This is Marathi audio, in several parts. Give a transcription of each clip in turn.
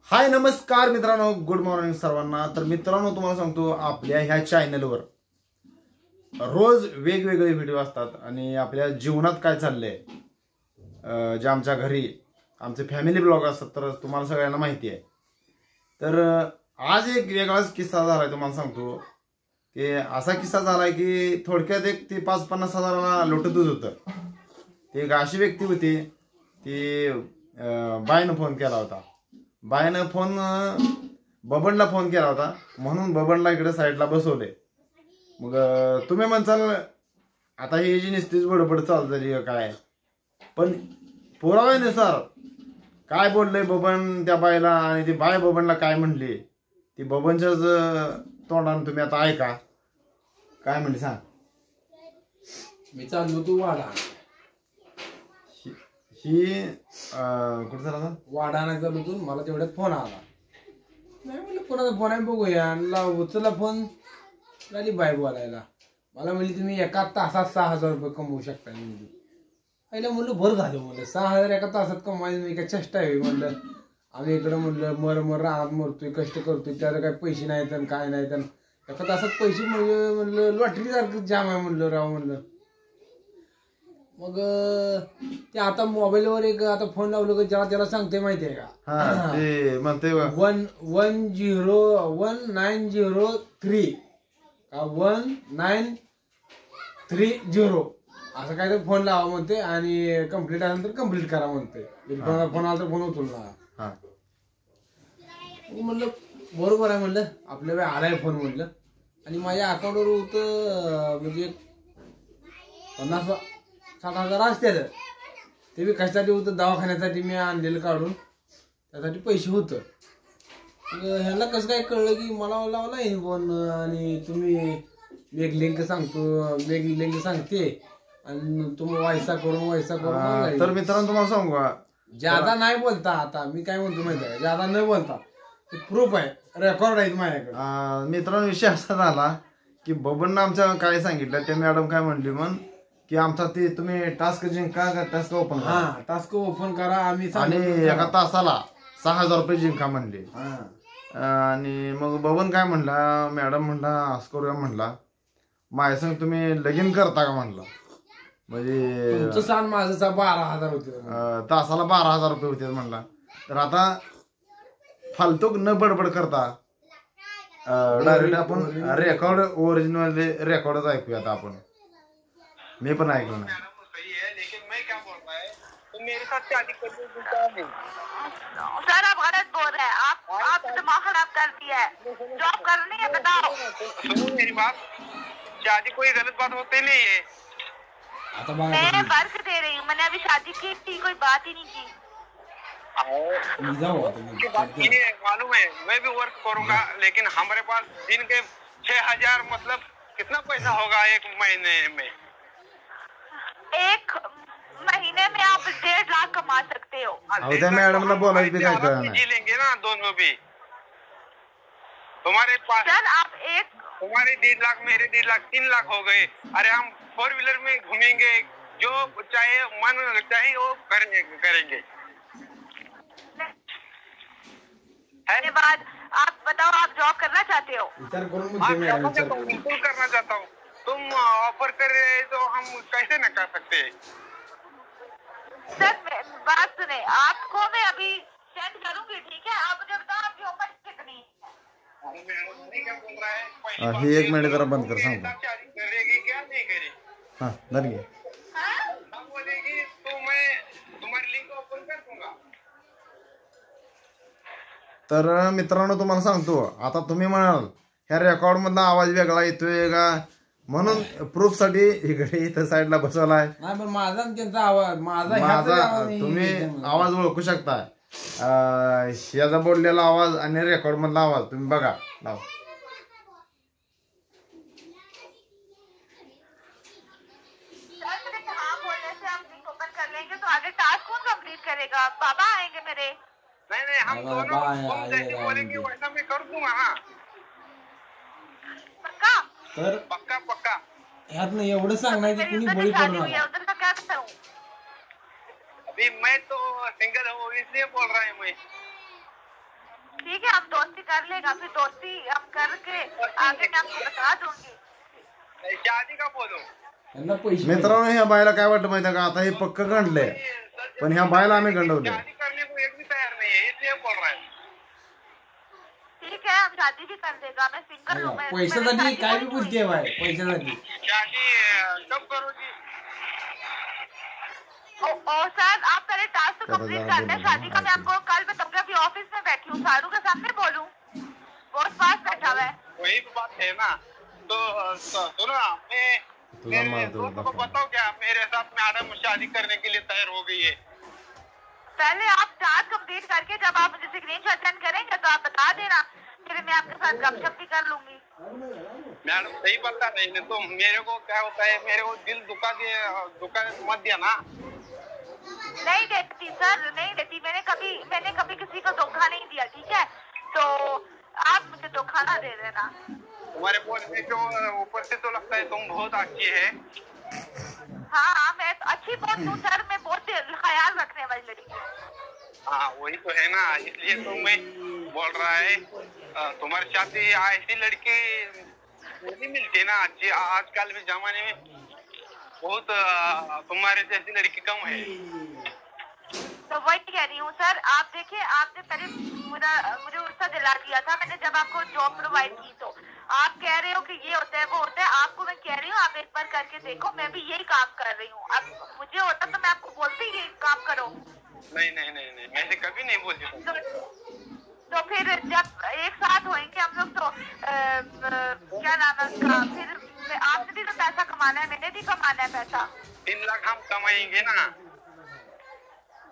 हाय नमस्कार मित्रांनो, गुड मॉर्निंग सर्वांना। तर मित्रांनो तुम्हाला सांगतो, आपल्या ह्या चॅनलवर रोज वेगवेगळे व्हिडिओ असतात आणि आपल्या जीवनात काय चाललंय, जे आमच्या घरी आमचे फॅमिली ब्लॉग असतात, तर तुम्हाला सगळ्यांना माहिती आहे। तर आज एक वेगळाच किस्सा झालाय तुम्हाला सांगतो, की असा किस्सा झालाय की थोडक्यात एक ते 5-50 हजाराला लोटतच होतं। ते एक अशी व्यक्ती होती, ती बाईनं फोन केला होता। बाईनं बबनला फोन केला होता, म्हणून बबनला इकडे साईडला बसवले। मग तुम्ही म्हणसाल आता ही जी नुसतीच बडबड चालू झाली काय, पण पुराव्यानुसार काय बोलले बबन त्या बाईला आणि ती बाई बबनला काय म्हणली, ती बबनच्याच तोंडाने तुम्ही आता ऐका काय म्हणली सांग। मी चाललो तू वाडा ही कुठं झाला वाडा नाही चालू तू, मला तेवढ्यात फोन आला। नाही म्हणलं कोणाचा फोन आहे बघूया, उचलला फोन, झाली बाय बोलायला। मला म्हणली तुम्ही एका तासात 6,000 रुपये कमवू शकता। म्हणजे पहिलं म्हणलं बरं झालं, म्हणलं 6,000 एका तासात कमवायला मी काय चेष्टा आहे म्हणलं। आम्ही इकडं म्हणलं मर राहत मरतोय, कष्ट करतोय, त्याला काय पैसे नाहीत आणि काय नाहीत, एका तासात पैसे म्हणजे म्हणलं लॉटरी सारखं जाम आहे म्हणलं राव म्हणलं। मग ते आता मोबाईलवर एक आता फोन लावलं की त्याला सांगते माहितीये का, ते म्हणते 1903 का 1930 असं काय तर फोन लावा म्हणते आणि कंप्लीट आल्यानंतर कंप्लीट करा म्हणते। फोन आला तर फोन उचलला। म्हणलं बरोबर आहे म्हणलं, आपल्या वेळ आलाय फोन म्हणलं। आणि माझ्या अकाउंटवर होतं म्हणजे 50-60 हजार असतील, ते बी कशासाठी होतं, दवाखान्यासाठी मी आणलेलं काढून, त्यासाठी पैसे होतं। ह्याला कसं काय कळलं की मला लावला आहे फोन आणि तुम्ही एक लिंक सांगते आणि तुम्ही वैसा करून। तर मित्रांनो तुम्हाला सांगू का, ज्यादा नाही बोलता, आता मी काय म्हणतो माहिती आहे, ज्यादा न बोलता प्रूफ आहे, रेकॉर्ड आहे माझ्याकडे। मित्रांनो विषय असा झाला की बबननं आमच्या काय सांगितलं, त्या मॅडम काय म्हणली म्हण की आमचा ते तुम्ही टास्क जिंका, टास्क ओपन करा, टास्क ओपन करा आम्ही, आणि एका तासाला 6,000 रुपये जिंका म्हणले। आणि मग बबन काय म्हणला, मॅडम म्हणला असं करूया म्हणला, माझ्या संग तुम्ही लगीन करता का म्हणला। म्हणजे तुमचं सांग माझं 12,000 होते, तासाला 12,000 रुपये होते म्हणला। तर आता फालतू न बडबड करता डायरेक्ट आपण रेकॉर्ड ओरिजिनल रेकॉर्डच ऐकूया आता आपण। मैं पण ऐकलं ना। सर आप गलत बोल रहे हैं, आप दिमाग खराब कर दिया है, जॉब करनी है बताओ। सुनो मेरी बात, शादी कोई गलत बात होती नहीं है। मैं वर्क दे रही हूँ, मैंने अभी शादी की थी, कोई बात ही नहीं की। मालूम है मैं भी वर्क करूंगा, लेकिन हमारे पास दिन के 6,000 मतलब कितना पैसा होगा एक महीने में। एक महीने में आप 1.5 लाख कमा सकते हो। मैडम ने बोला भी क्या जी लेंगे ना दोनों भी। तुम्हारे पास सर आप एक, तुम्हारे 1.5 लाख, मेरे 1.5 लाख, 3 लाख हो गए। अरे हम 4 व्हीलर में घूमेंगे, जो चाहे मन चाहे वो करेंगे। धन्यवाद। आप बताओ, आप जॉब करना चाहते हो? बिल्कुल करना चाहता हूँ। तुम ऑफर कर रहे हो तो हम कैसे न कर सकते। सर बात सुने, आपको मैं अभी सेंड करूंगी, ठीक है? आप मुझे बताओ आपकी उम्र कितनी है? ही 1 मिनिट जरा बंद कर सांगतो। करेगी क्या नहीं करेगी? हाँ धर घे। बोलेगी तो मैं तुम्हारी लिंक ओपन कर दूंगा। तर मित्रांनो तुम्हाला सांगतो, आता तुम्ही म्हणाल ह्या रेकॉर्ड मधला आवाज वेगळा येतोय का, म्हणून प्रूफ साठी इकडे इथं साईडला बसवलाय। नाही पण माझा त्यांचा आवाज, माझा तुम्ही आवाज ओळखू शकता, याचा बोललेला आवाज आणि रेकॉर्ड मधला आवाज तुम्ही बघा लाव। तो आगे टास्क कौन कंप्लीट करेगा? पापा आएंगे मेरे? नहीं हम दोनों जैसे बोलेंगे वैसा मैं कर दूंगा। हाँ पक्का? तर पक्का ह्यात नाही एवढं सांगणार की कुणी बळी पडू नका। उधर का क्या बताऊं? अभी मैं तो सिंगल हूँ इसलिए बोल रहा हूँ मैं। ठीक है, हम दोस्ती कर लेगा, फिर दोस्ती हम करके आगे मैं आपको बता दूंगी। शादी का बोलो। त्यांना पैसे मित्रांनो ह्या बायला काय वाटतं माहिती का, आता हे पक्क गंडलंय, पण ह्या बायला आम्ही गंडवले. शादी करने को एक भी तैयार नहीं है, इसलिए बोल रहा है. ठीक है, हम शादी भी कर देगा, मैं सिंगल हूँ. मैं पैशासाठी काय बी बोलते भाई, पैशासाठी. शादी कब करोगी? ओ सर, आप पहले टास्क तो कंप्लीट कर लें शादी का. मैं आपको कल बताऊंगी, अभी ऑफिस में बैठी हूँ, सारू के सामने बोलूँ, बहुत पास बैठा हुआ है. वही तो बात है ना. तो सुनो, मैं मेरे दोस्त को बताओ क्या मेरे साथ मैडम शादी करने के लिए तैयार हो गई है. पहले आप टास्क कंप्लीट करके जब आप मुझे स्क्रीनशॉट सेंड करेंगे तो आप बता देना, फिर मैं आपके साथ गपशप भी कर लूंगी. मैडम सही पता नहीं तो मेरे को क्या होता है, मेरे को दिल दुखा मत दिया ना. नहीं देती सर, नहीं देती. मैंने कभी किसी को धोखा नहीं दिया, ठीक है? तो आप मुझे धोखा ना दे देना. तुम्हारे बोलने के ऊपर से तो लगता है तुम बहुत अच्छी है. हाँ, मैं अच्छी बहुत हूँ सर, मैं बहुत ख्याल रखने वाली लड़की हूँ. हाँ वही तो है ना, इसलिए तो मैं बोल रहा है तुम्हारे साथ ऐसी लड़की नहीं मिलती ना अच्छी. आजकल के जमाने में बहुत तुम्हारे जैसी लड़की कम है. तो वही कह रही हूँ सर. आप देखिए, आपने पहले मुझे उत्साह दिला दिया था मैंने जब आपको जॉब प्रोवाइड की. तो आप कह रहे हो कि ये होता है वो होता है. आपको मैं कह रही हूँ आप एक बार करके देखो, मैं भी यही काम कर रही हूँ. अब मुझे होता तो मैं आपको बोलती ये काम करो. नहीं नहीं नहीं नहीं, मैं ऐसे कभी नहीं बोलती. तो फिर जब एक साथ होंगे हम लोग तो क्या नाम है उसका, फिर आपने भी तो पैसा कमाना है, मैंने भी कमाना है पैसा. 3 लाख हम कमाएंगे ना,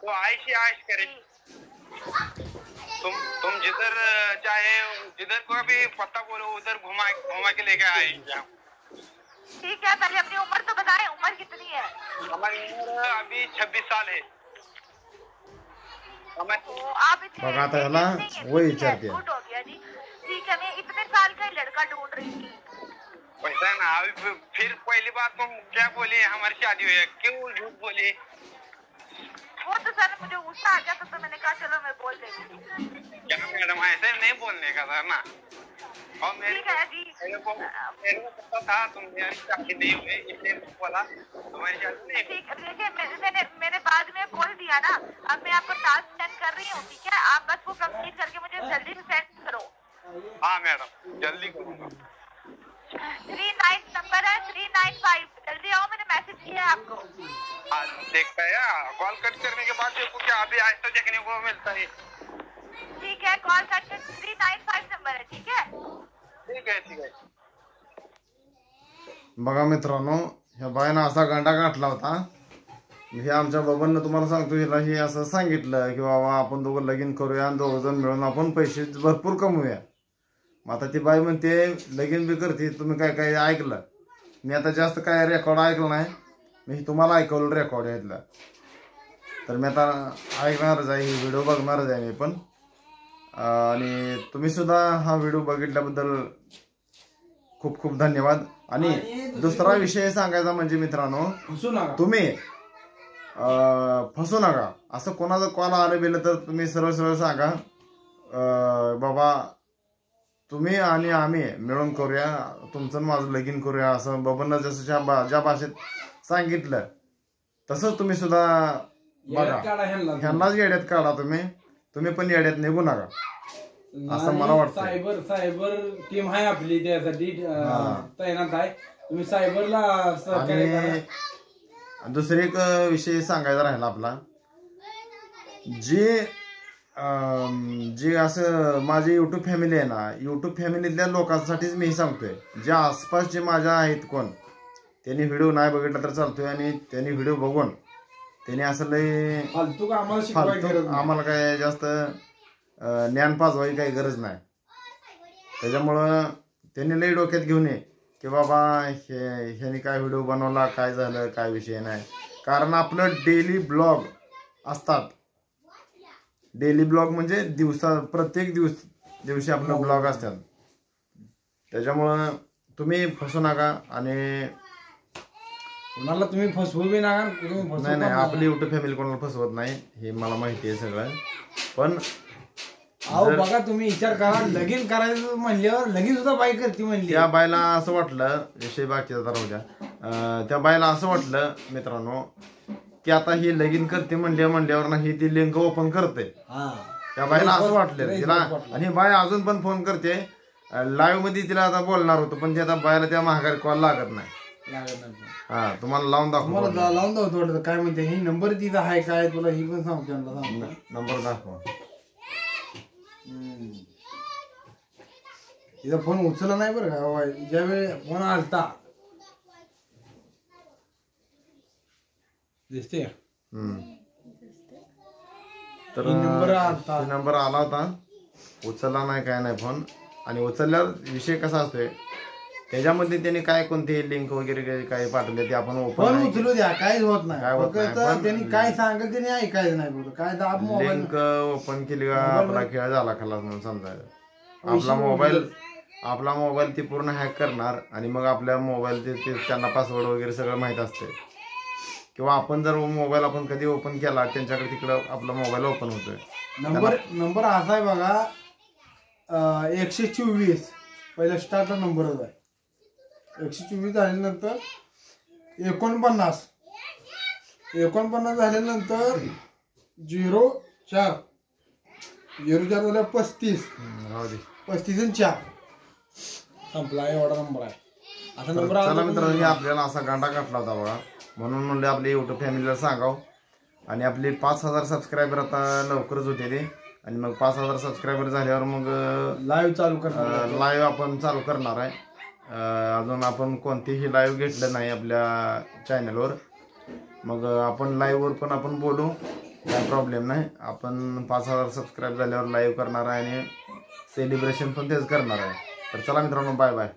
तो आयश ही आयश करें. तुम जिधर चाहे जिधर को भी पता बोलो उधर घुमा के लेके आएंगे. ठीक है, पहले अपनी उम्र तो बताएं, उम्र कितनी है? हमारी उम्र अभी 26 साल है. तो आप बघा आता ह्याला वय विचारते. गुड हो गया जी. ठीक है, मैं इतने साल का लड़का ढूंढ रही थी. वैसा है ना. अभी फिर पहली बार तुम क्या बोली हमारी शादी हुई है, क्यों झूठ बोली? वो तो सर मुझे गुस्सा आ गया तो मैंने कहा चलो मैं बोल देती. क्या मैडम ऐसे नहीं बोलने का था ना. और मेरे को पता था तुम मेरी शादी नहीं हुई, इसलिए बोला तुम्हारी शादी नहीं. ठीक है, देखिए मैंने बाद में बोल दिया ना. अब मैं आपको टास्क सेंड कर रही हूँ, ठीक है? आप बस वो कंप्लीट करके मुझे जल्दी से सेंड करो. हाँ मैडम जल्दी करूँगा. 39 नंबर है 395. जल्दी आओ, मैंने मैसेज किया है आपको. हाँ देखता है. कॉल कट करने के बाद देखो क्या अभी आज तो देखने को मिलता है. ठीक है, कॉल करके 395 नंबर है, ठीक है? ठीक है ठीक है. बघा मित्रांनो, ह्या बायनं असा गांडा गाठला होता. हे आमच्या बबननं तुम्हाला सांगतो, हिला हे असं सांगितलं की बाबा आपण दोघं लगीन करूया आणि दोघं जण मिळून आपण पैसे भरपूर कमवूया. मग आता ती बाई म्हणते लगीन बी करते. तुम्ही काय काय ऐकलं? मी आता जास्त काय रेकॉर्ड ऐकलं नाही, मी तुम्हाला ऐकवलं रेकॉर्ड यातलं. तर मी आता ऐकणारच आहे, ही व्हिडिओ बघणारच आहे मी पण. आणि तुम्ही सुद्धा हा व्हिडिओ बघितल्याबद्दल खूप खूप धन्यवाद. आणि दुसरा विषय सांगायचा म्हणजे मित्रांनो, तुम्ही फसू नका. असं कोणाचा कॉल आलं गेलं तर तुम्ही सरळ सरळ सांगा बाबा तुम्ही आणि आम्ही मिळून करूया, तुमचं माझं लगीन करूया. असं बाबांना जसं ज्या भाषेत सांगितलं तसंच तुम्ही सुद्धा बघा. ह्यांनाच येड्यात काढा. तुम्ही पण येड्यात निघू नका असं मला वाटतं. सायबर टीम आहे आपली त्यासाठी तैनात आहे. तुम्ही सायबरला आणि दुसरे एक विषय सांगायचा राहिला आपला, जे असं माझी युट्यूब फॅमिली आहे ना, युट्यूब फॅमिलीतल्या लोकांसाठीच मी सांगतोय. जे आसपास जे माझ्या आहेत कोण, त्यांनी व्हिडिओ नाही बघितला तर चालतोय, आणि त्यांनी व्हिडिओ बघून त्यांनी असं लय फालतू आम्हाला काय जास्त ज्ञान पाजवायची काही गरज नाही. त्याच्यामुळं त्यांनी लय डोक्यात घेऊन ये की बाबा ह्याने काय व्हिडिओ बनवला, काय झालं, काय विषय नाही. कारण आपलं डेली ब्लॉग असतात. डेली ब्लॉग म्हणजे प्रत्येक दिवशी आपलं ब्लॉग असतात. त्याच्यामुळं तुम्ही फसू नका. आणि कोणाला तुम्ही फसवू बी नका. नाही आपली युट्यूब फॅमिली कोणाला फसवत नाही, हे मला माहिती आहे सगळं. पण अहो बघा तुम्ही विचार करा, लगीन करायचं म्हणल्यावर लगीन सुद्धा बाई करते म्हणली. त्या बायला असं वाटलं, विषय बाकीचा राहू द्या, त्या बायला असं वाटलं मित्रांनो की आता ही लगीन करते म्हणल्यावर ना ही ती लिंक ओपन करते. त्या बायला असं वाटलं तिला, आणि बाय अजून पण फोन करते. लाईव्ह मध्ये तिला आता बोलणार होतो पण आता बायला त्या महागारी कॉल लागत नाही. हा तुम्हाला लावून दाखव, लावून दाखवतो वाटतं. काय म्हणते ही नंबर तिचा आहे काय तुला ही पण सांगतो. नंबर दाखव. तिचा फोन उचलला नाही बरं का. ज्यावेळी फोन आलता दिसते तर नंबर आला होता, उचलला नाही काय नाही फोन. आणि उचलल्यावर विषय कसा असतोय त्याच्यामध्ये त्याने काय कोणती लिंक वगैरे काय पाठवले ते आपण फोन उचलू द्या, काहीच होत नाही. त्यांनी काय सांगेल त्यांनी ऐकायचं नाही बघ. काय लिंक ओपन केली का आपला खेळ झाला खलास म्हणून समजायचं. आपला मोबाईल ती पूर्ण हॅक करणार आणि मग आपल्या मोबाईल ते त्यांना पासवर्ड वगैरे सगळं माहित असते. किंवा आपण जर मोबाईल आपण कधी ओपन केला त्यांच्याकडे तिकडं आपला मोबाईल ओपन होतोय. नंबर असा आहे बघा 124 पहिला स्टार्टचा नंबरच आहे. 124 झाल्यानंतर 49 झाल्यानंतर 04 झाल्या 35 आणि 4 संपला. एवढा नंबर आहे. असा नंबर चला मित्रांनो, आपल्याला असा गांडा काढला होता बघा, म्हणून म्हणले आपल्या युट्यूब फॅमिलीला सांगाव. आणि आपले 5000 सबस्क्रायबर आता लवकरच होते ते. आणि मग 5000 सबस्क्रायबर झाल्यावर मग लाईव्ह आपण चालू करणार आहे. अजून आपण कोणतीही लाईव्ह घेतलं नाही आपल्या चॅनलवर. मग आपण लाईव्हवर पण आपण बोलू, काय प्रॉब्लेम नाही. आपण 5000 सबस्क्राईब झाल्यावर लाईव्ह करणार आहे आणि सेलिब्रेशन पण तेच करणार आहे. तर चला मित्रांनो, बाय बाय.